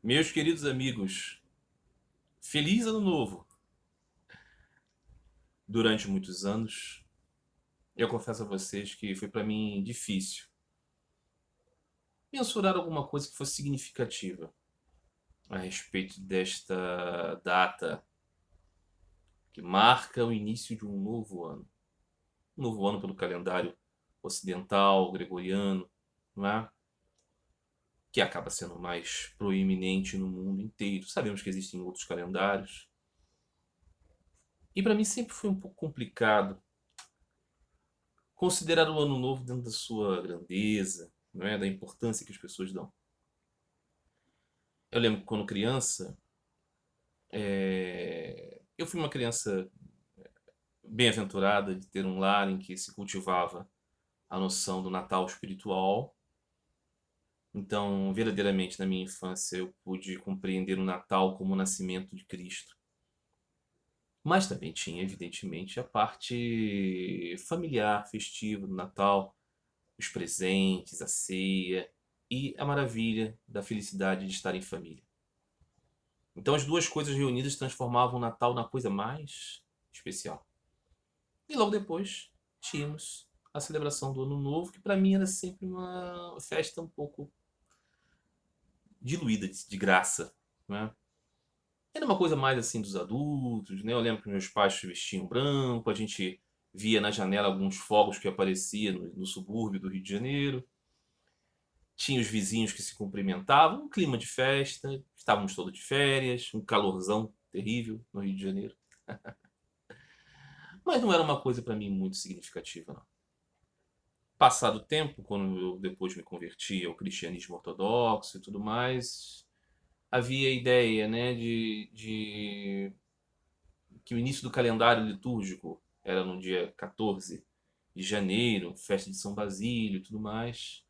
Meus queridos amigos, feliz ano novo! Durante muitos anos, eu confesso a vocês que foi para mim difícil mensurar alguma coisa que fosse significativa a respeito desta data que marca o início de um novo ano. Um novo ano pelo calendário ocidental, gregoriano, não é? Que acaba sendo mais proeminente no mundo inteiro. Sabemos que existem outros calendários. E para mim sempre foi um pouco complicado considerar o ano novo dentro da sua grandeza, não é? Da importância que as pessoas dão. Eu lembro que quando criança, eu fui uma criança bem-aventurada de ter um lar em que se cultivava a noção do Natal espiritual. Então, verdadeiramente, na minha infância, eu pude compreender o Natal como o nascimento de Cristo. Mas também tinha, evidentemente, a parte familiar, festiva do Natal, os presentes, a ceia e a maravilha da felicidade de estar em família. Então as duas coisas reunidas transformavam o Natal na coisa mais especial. E logo depois tínhamos a celebração do Ano Novo, que para mim era sempre uma festa um pouco diluída de graça, né? Era uma coisa mais assim dos adultos, né? Eu lembro que meus pais se vestiam branco, a gente via na janela alguns fogos que apareciam no subúrbio do Rio de Janeiro. Tinha os vizinhos que se cumprimentavam, um clima de festa, estávamos todos de férias, um calorzão terrível no Rio de Janeiro. Mas não era uma coisa para mim muito significativa, não. Passado o tempo, quando eu depois me converti ao cristianismo ortodoxo e tudo mais, havia a ideia, né, de que o início do calendário litúrgico era no dia 14 de janeiro, festa de São Basílio e tudo mais.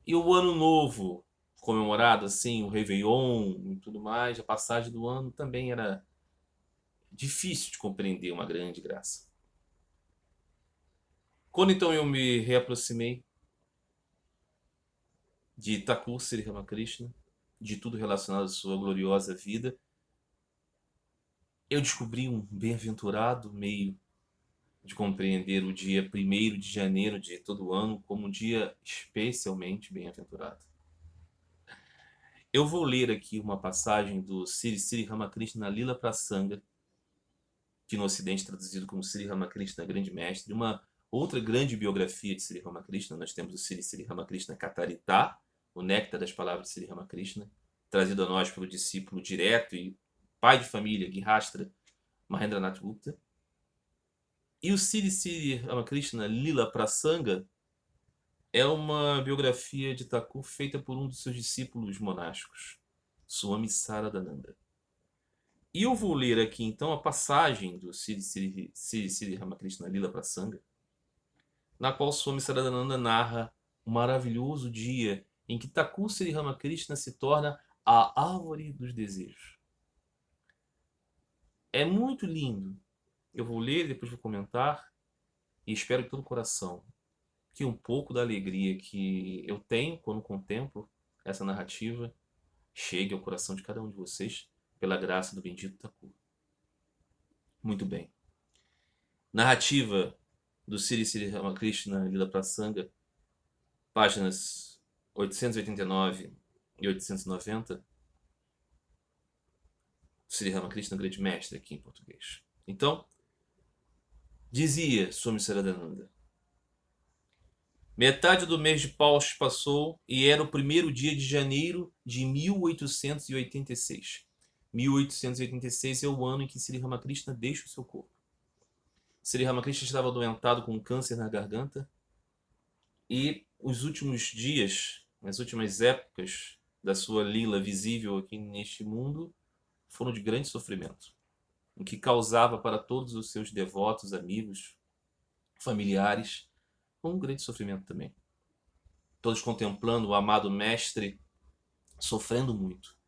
E o Ano Novo, comemorado assim, o Réveillon e tudo mais, a passagem do ano também era difícil de compreender, uma grande graça. Quando então eu me reaproximei de Thakur Sri Ramakrishna, de tudo relacionado à sua gloriosa vida, eu descobri um bem-aventurado meio de compreender o dia 1º de janeiro de todo ano como um dia especialmente bem-aventurado. Eu vou ler aqui uma passagem do Sri Sri Ramakrishna Lila Prasanga, que no Ocidente é traduzido como Sri Ramakrishna Grande Mestre. Uma outra grande biografia de Sri Ramakrishna, nós temos o Sri Sri Ramakrishna Katarita, o néctar das palavras de Sri Ramakrishna, trazido a nós pelo discípulo direto e pai de família, Grihastra Mahendranath Gupta. E o Sri Sri Ramakrishna Lila Prasanga é uma biografia de Thakur feita por um dos seus discípulos monásticos, Swami Saradananda. E eu vou ler aqui então a passagem do Sri Sri, Sri, Sri Ramakrishna Lila Prasanga, na qual Swami Saradananda narra um maravilhoso dia em que Thakur Sri Ramakrishna se torna a árvore dos desejos. É muito lindo. Eu vou ler, depois vou comentar, e espero de todo o coração que um pouco da alegria que eu tenho quando contemplo essa narrativa chegue ao coração de cada um de vocês pela graça do bendito Thakur. Muito bem. Narrativa do Sri Sri Ramakrishna Lila Prasanga, páginas 889 e 890. Sri Ramakrishna, grande mestre aqui em português. Então, dizia Swami Saradananda: metade do mês de Paush passou e era o 1º dia de janeiro de 1886. 1886 é o ano em que Sri Ramakrishna deixa o seu corpo. Sri Ramakrishna estava adoentado com um câncer na garganta e os últimos dias, as últimas épocas da sua lila visível aqui neste mundo foram de grande sofrimento, o que causava para todos os seus devotos, amigos, familiares, um grande sofrimento também. Todos contemplando o amado mestre sofrendo muito,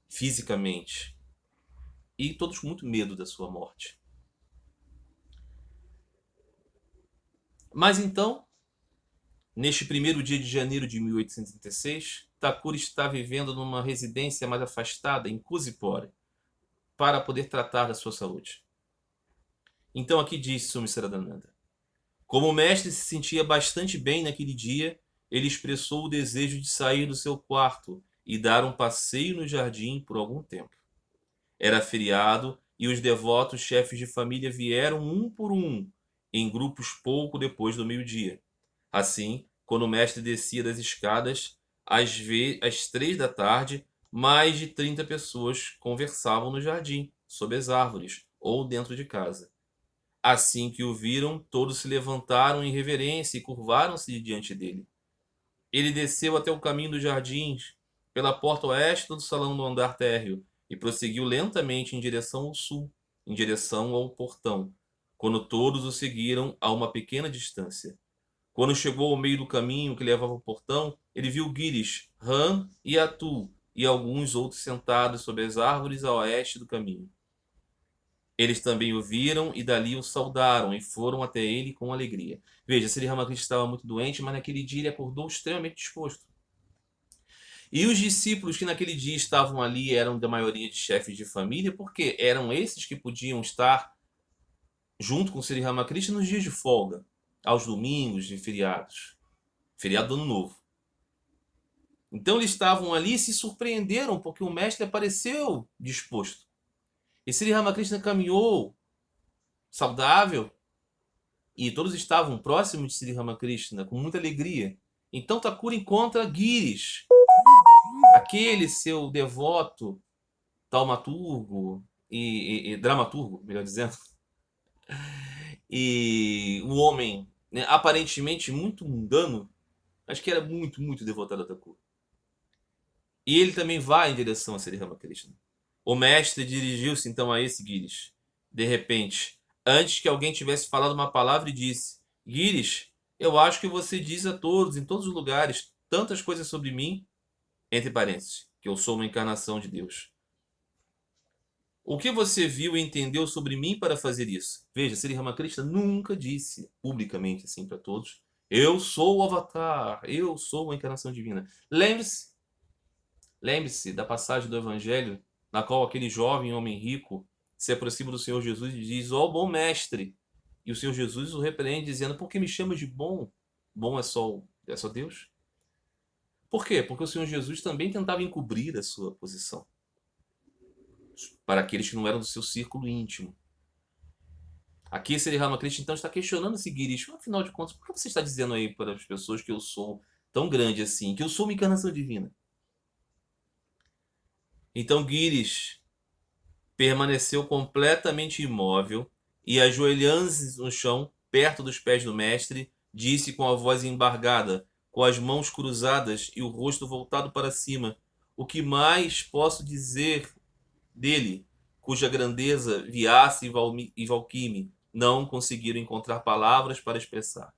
fisicamente, e todos com muito medo da sua morte. Mas então, Neste primeiro dia de janeiro de 1836, Thakur está vivendo numa residência mais afastada, em Kusipore, para poder tratar da sua saúde. Então aqui diz Swami Saradananda: como o mestre se sentia bastante bem naquele dia, ele expressou o desejo de sair do seu quarto e dar um passeio no jardim por algum tempo. Era feriado e os devotos chefes de família vieram um por um, em grupos pouco depois do meio-dia. Assim, quando o mestre descia das escadas, às 3 da tarde, mais de 30 pessoas conversavam no jardim, sob as árvores ou dentro de casa. Assim que o viram, todos se levantaram em reverência e curvaram-se diante dele. Ele desceu até o caminho dos jardins, pela porta oeste do salão do andar térreo, e prosseguiu lentamente em direção ao sul, em direção ao portão, quando todos o seguiram a uma pequena distância. Quando chegou ao meio do caminho que levava ao portão, ele viu Girish, Ram e Atul e alguns outros sentados sob as árvores a oeste do caminho. Eles também o viram e dali o saudaram e foram até ele com alegria. Veja, Sri Ramakrishna estava muito doente, mas naquele dia ele acordou extremamente disposto. E os discípulos que naquele dia estavam ali eram da maioria de chefes de família, porque eram esses que podiam estar junto com Sri Ramakrishna nos dias de folga, aos domingos e feriados, feriado do Ano Novo. Então eles estavam ali e se surpreenderam porque o mestre apareceu disposto. E Sri Ramakrishna caminhou saudável e todos estavam próximos de Sri Ramakrishna com muita alegria. Então Thakur encontra Girish, aquele seu devoto, taumaturgo e dramaturgo, melhor dizendo, e um homem, né, aparentemente muito mundano, mas que era muito, muito devotado a Thakur. E ele também vai em direção a Sri Ramakrishna. O mestre dirigiu-se então a esse Girish. De repente, antes que alguém tivesse falado uma palavra, e disse: Girish, eu acho que você diz a todos, em todos os lugares, tantas coisas sobre mim, entre parênteses, que eu sou uma encarnação de Deus. O que você viu e entendeu sobre mim para fazer isso? Veja, Sri Ramakrishna nunca disse publicamente assim para todos: eu sou o Avatar, eu sou uma encarnação divina. Lembre-se da passagem do Evangelho na qual aquele jovem homem rico se aproxima do Senhor Jesus e diz: ó bom mestre. E o Senhor Jesus o repreende dizendo: por que me chamas de bom? Bom é só Deus? Por quê? Porque o Senhor Jesus também tentava encobrir a sua posição para aqueles que não eram do seu círculo íntimo. Aqui Sri Ramakrishna então está questionando esse Girish: afinal de contas, por que você está dizendo aí para as pessoas que eu sou tão grande assim, que eu sou uma encarnação divina? Então Girish permaneceu completamente imóvel e, ajoelhando-se no chão, perto dos pés do mestre, disse com a voz embargada, com as mãos cruzadas e o rosto voltado para cima: o que mais posso dizer dele, cuja grandeza Vyasa e Valkimi não conseguiram encontrar palavras para expressar?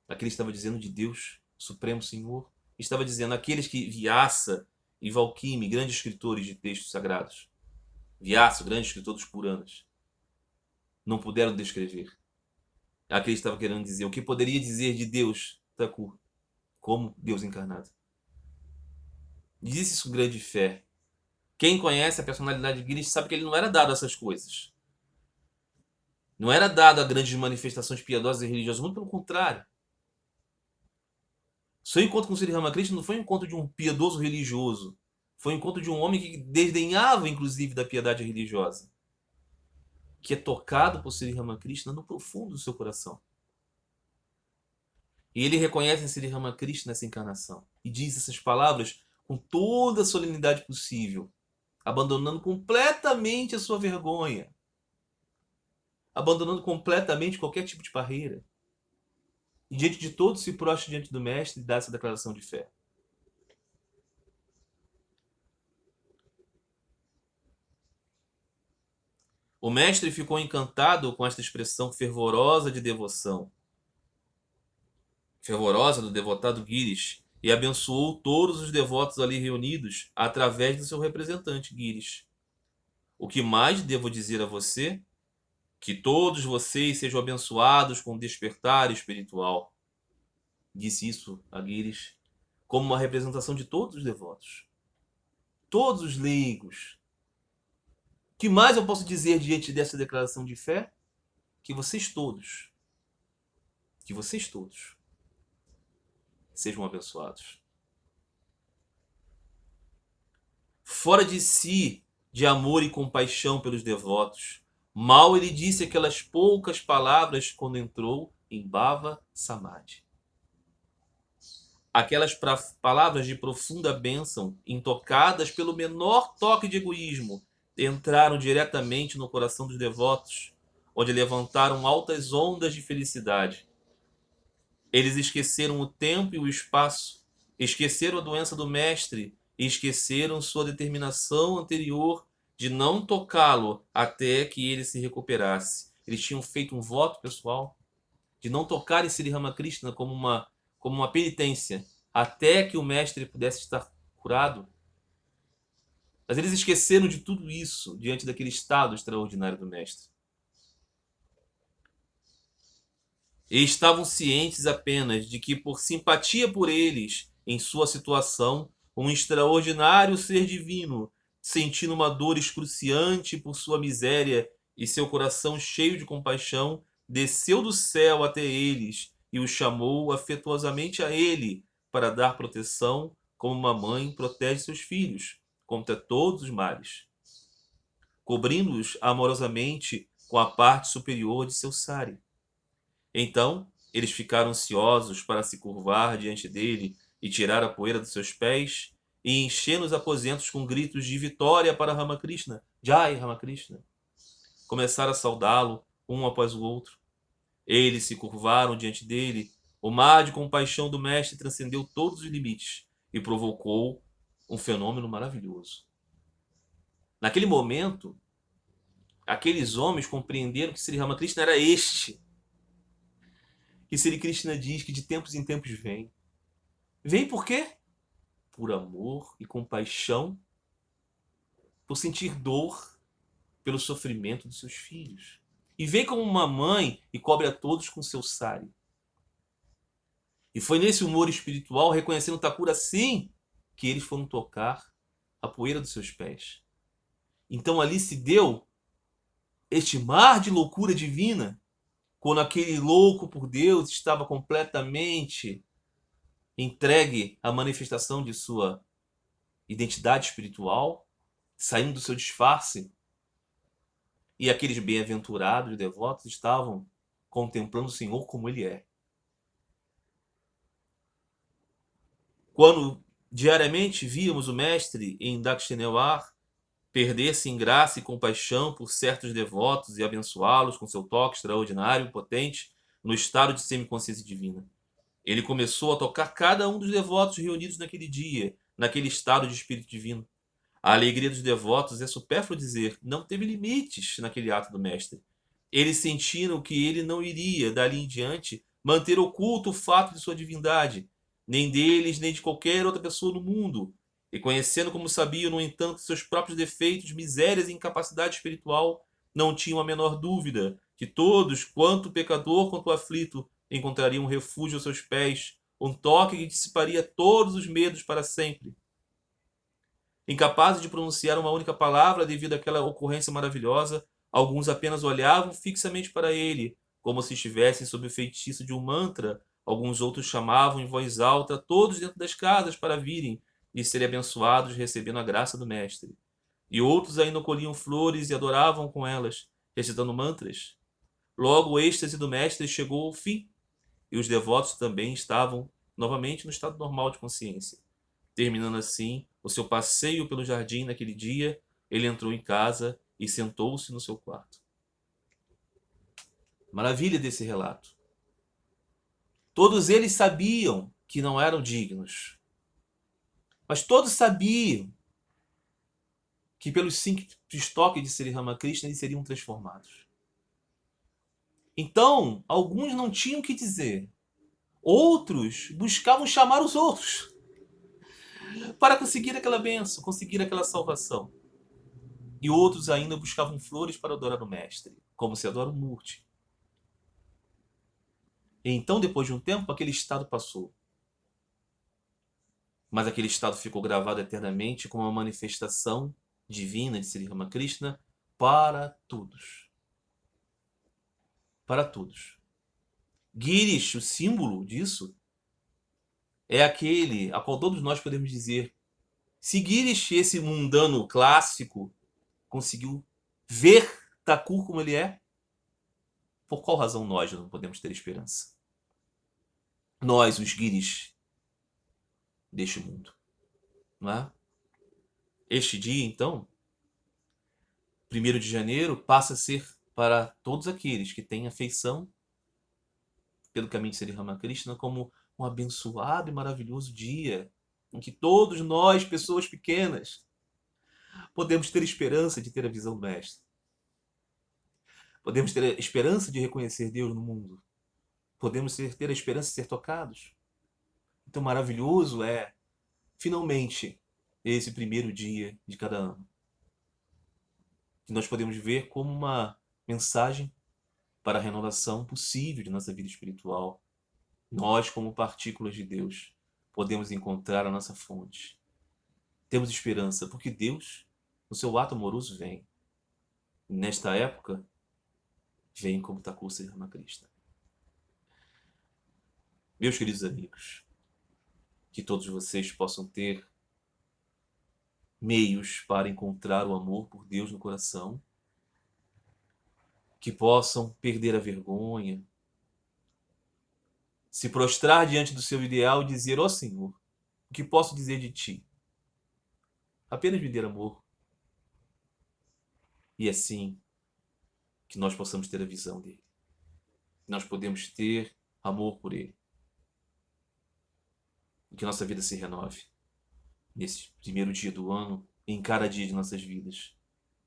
Aqui ele estava dizendo de Deus, Supremo Senhor. Estava dizendo aqueles que Vyasa e Valkimi, grandes escritores de textos sagrados, Vyasa, grande escritor dos Puranas, não puderam descrever. Aqui ele estava querendo dizer o que poderia dizer de Deus, Thakur, como Deus encarnado. Diz isso com grande fé. Quem conhece a personalidade de Girish sabe que ele não era dado a essas coisas. Não era dado a grandes manifestações piedosas e religiosas, muito pelo contrário. Seu encontro com Sri Ramakrishna não foi um encontro de um piedoso religioso. Foi um encontro de um homem que desdenhava, inclusive, da piedade religiosa, que é tocado por Sri Ramakrishna no profundo do seu coração. E ele reconhece em Sri Ramakrishna essa encarnação e diz essas palavras com toda a solenidade possível, abandonando completamente a sua vergonha, abandonando completamente qualquer tipo de barreira. E diante de todos se prostra diante do mestre e dá essa declaração de fé. O mestre ficou encantado com esta expressão fervorosa de devoção, fervorosa do devotado Girish, e abençoou todos os devotos ali reunidos através do seu representante, Girish. O que mais devo dizer a você? Que todos vocês sejam abençoados com o despertar espiritual. Disse isso a Guires como uma representação de todos os devotos, todos os leigos. Que mais eu posso dizer diante dessa declaração de fé? Que vocês todos sejam abençoados. Fora de si, de amor e compaixão pelos devotos, mal ele disse aquelas poucas palavras quando entrou em Bhava Samadhi. Aquelas palavras de profunda bênção, intocadas pelo menor toque de egoísmo, entraram diretamente no coração dos devotos, onde levantaram altas ondas de felicidade. Eles esqueceram o tempo e o espaço, esqueceram a doença do mestre e esqueceram sua determinação anterior de não tocá-lo até que ele se recuperasse. Eles tinham feito um voto pessoal de não tocar em Sri Ramakrishna como uma penitência até que o mestre pudesse estar curado. Mas eles esqueceram de tudo isso diante daquele estado extraordinário do mestre. E estavam cientes apenas de que, por simpatia por eles em sua situação, um extraordinário ser divino, sentindo uma dor excruciante por sua miséria e seu coração cheio de compaixão, desceu do céu até eles e os chamou afetuosamente a ele para dar proteção, como uma mãe protege seus filhos contra todos os males, cobrindo-os amorosamente com a parte superior de seu sari. Então, eles ficaram ansiosos para se curvar diante dele e tirar a poeira dos seus pés e encher os aposentos com gritos de vitória para Ramakrishna. Jai Ramakrishna. Começaram a saudá-lo um após o outro. Eles se curvaram diante dele. O mar de compaixão do mestre transcendeu todos os limites e provocou um fenômeno maravilhoso. Naquele momento, aqueles homens compreenderam que Sri Ramakrishna era este que Sri Krishna diz que de tempos em tempos vem. Vem por quê? Por amor e compaixão, por sentir dor pelo sofrimento dos seus filhos. E vem como uma mãe e cobre a todos com seu sari. E foi nesse humor espiritual, reconhecendo Thakura assim, que eles foram tocar a poeira dos seus pés. Então ali se deu este mar de loucura divina, quando aquele louco por Deus estava completamente entregue à manifestação de sua identidade espiritual, saindo do seu disfarce, e aqueles bem-aventurados devotos estavam contemplando o Senhor como Ele é. Quando diariamente víamos o Mestre em Dakshinewar perder-se em graça e compaixão por certos devotos e abençoá-los com seu toque extraordinário e potente no estado de semiconsciência divina. Ele começou a tocar cada um dos devotos reunidos naquele dia, naquele estado de espírito divino. A alegria dos devotos, é supérfluo dizer, não teve limites naquele ato do mestre. Eles sentiram que ele não iria, dali em diante, manter oculto o fato de sua divindade, nem deles, nem de qualquer outra pessoa no mundo. E conhecendo como sabiam, no entanto, seus próprios defeitos, misérias e incapacidade espiritual, não tinham a menor dúvida que todos, quanto pecador quanto aflito, encontrariam um refúgio aos seus pés, um toque que dissiparia todos os medos para sempre. Incapazes de pronunciar uma única palavra devido àquela ocorrência maravilhosa, alguns apenas olhavam fixamente para ele, como se estivessem sob o feitiço de um mantra. Alguns outros chamavam em voz alta todos dentro das casas para virem e serem abençoados recebendo a graça do mestre. E outros ainda colhiam flores e adoravam com elas, recitando mantras. Logo o êxtase do mestre chegou ao fim, e os devotos também estavam novamente no estado normal de consciência. Terminando assim o seu passeio pelo jardim naquele dia, ele entrou em casa e sentou-se no seu quarto. Maravilha desse relato. Todos eles sabiam que não eram dignos, mas todos sabiam que pelos simples toques de Sri Ramakrishna eles seriam transformados. Então, alguns não tinham o que dizer. Outros buscavam chamar os outros para conseguir aquela bênção, conseguir aquela salvação. e outros ainda buscavam flores para adorar o mestre, como se adora o Murti. E então, depois de um tempo, aquele estado passou. Mas aquele estado ficou gravado eternamente como uma manifestação divina de Sri Ramakrishna para todos. Para todos. Girish, o símbolo disso, é aquele a qual todos nós podemos dizer: se Girish, esse mundano clássico, conseguiu ver Thakur como ele é, por qual razão nós não podemos ter esperança? Nós, os Girish deste mundo. Não é? Este dia, então, 1º de janeiro, passa a ser para todos aqueles que têm afeição pelo caminho de Sri Ramakrishna como um abençoado e maravilhoso dia em que todos nós, pessoas pequenas, podemos ter esperança de ter a visão do Mestre. Podemos ter a esperança de reconhecer Deus no mundo. Podemos ter a esperança de ser tocados. Então, maravilhoso é, finalmente, esse 1º dia de cada ano, que nós podemos ver como uma mensagem para a renovação possível de nossa vida espiritual. Nós, como partículas de Deus, podemos encontrar a nossa fonte. Temos esperança, porque Deus, no seu ato amoroso, vem. E nesta época, vem como Thakur Sri Ramakrishna. Meus queridos amigos, que todos vocês possam ter meios para encontrar o amor por Deus no coração, que possam perder a vergonha, se prostrar diante do seu ideal e dizer: ó Senhor, o que posso dizer de ti? Apenas me dê amor. E assim que nós possamos ter a visão dele. Nós podemos ter amor por ele. E que nossa vida se renove. Nesse 1º dia do ano, em cada dia de nossas vidas,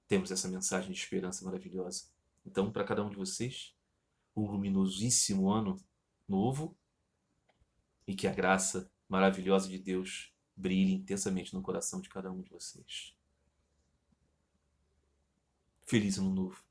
temos essa mensagem de esperança maravilhosa. Então, para cada um de vocês, um luminosíssimo ano novo, e que a graça maravilhosa de Deus brilhe intensamente no coração de cada um de vocês. Feliz Ano Novo.